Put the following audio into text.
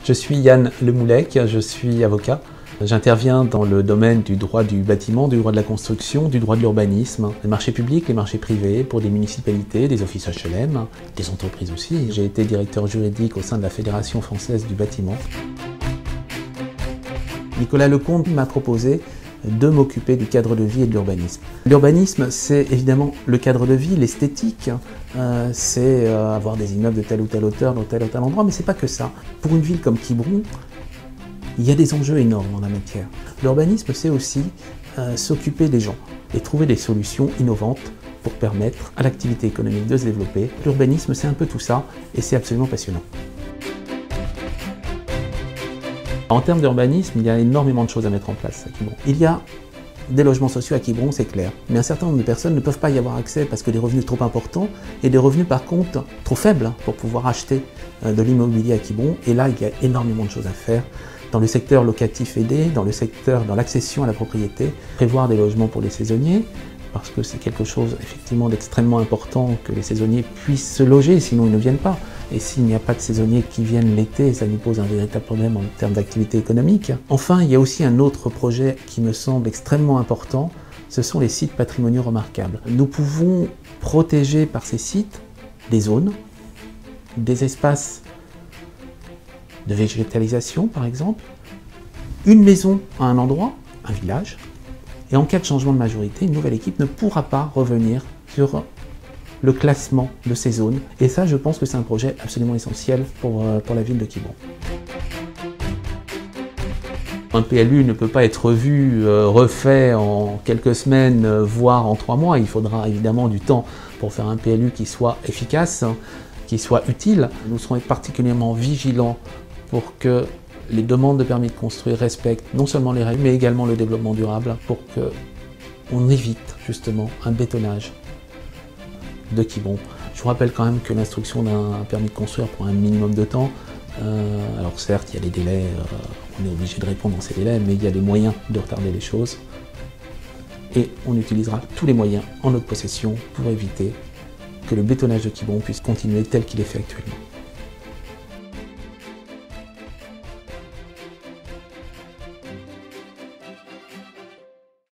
Je suis Yann Lemoulec, je suis avocat. J'interviens dans le domaine du droit du bâtiment, du droit de la construction, du droit de l'urbanisme, les marchés publics, les marchés privés, pour des municipalités, des offices HLM, des entreprises aussi. J'ai été directeur juridique au sein de la Fédération française du bâtiment. Nicolas Lecomte m'a proposé de m'occuper du cadre de vie et de l'urbanisme. L'urbanisme, c'est évidemment le cadre de vie, l'esthétique, c'est avoir des immeubles de telle ou telle hauteur dans tel ou tel endroit, mais c'est pas que ça. Pour une ville comme Quiberon, il y a des enjeux énormes en la matière. L'urbanisme, c'est aussi s'occuper des gens et trouver des solutions innovantes pour permettre à l'activité économique de se développer. L'urbanisme, c'est un peu tout ça et c'est absolument passionnant. En termes d'urbanisme, il y a énormément de choses à mettre en place à Quiberon. Il y a des logements sociaux à Quiberon, c'est clair, mais un certain nombre de personnes ne peuvent pas y avoir accès parce que des revenus trop importants et des revenus par contre trop faibles pour pouvoir acheter de l'immobilier à Quiberon. Et là, il y a énormément de choses à faire dans le secteur locatif aidé, dans l'accession à la propriété, prévoir des logements pour les saisonniers, parce que c'est quelque chose effectivement d'extrêmement important que les saisonniers puissent se loger, sinon ils ne viennent pas. Et s'il n'y a pas de saisonniers qui viennent l'été, ça nous pose un véritable problème en termes d'activité économique. Enfin, il y a aussi un autre projet qui me semble extrêmement important, ce sont les sites patrimoniaux remarquables. Nous pouvons protéger par ces sites des zones, des espaces de végétalisation par exemple, une maison à un endroit, un village, et en cas de changement de majorité, une nouvelle équipe ne pourra pas revenir sur le classement de ces zones. Et ça, je pense que c'est un projet absolument essentiel pour la ville de Quiberon. Un PLU ne peut pas être revu, refait en quelques semaines, voire en 3 mois. Il faudra évidemment du temps pour faire un PLU qui soit efficace, qui soit utile. Nous serons particulièrement vigilants pour que les demandes de permis de construire respectent non seulement les règles, mais également le développement durable pour qu'on évite justement un bétonnage de Quiberon. Je vous rappelle quand même que l'instruction d'un permis de construire prend un minimum de temps. Alors certes, il y a des délais, on est obligé de répondre dans ces délais, mais il y a des moyens de retarder les choses. Et on utilisera tous les moyens en notre possession pour éviter que le bétonnage de Quiberon puisse continuer tel qu'il est fait actuellement.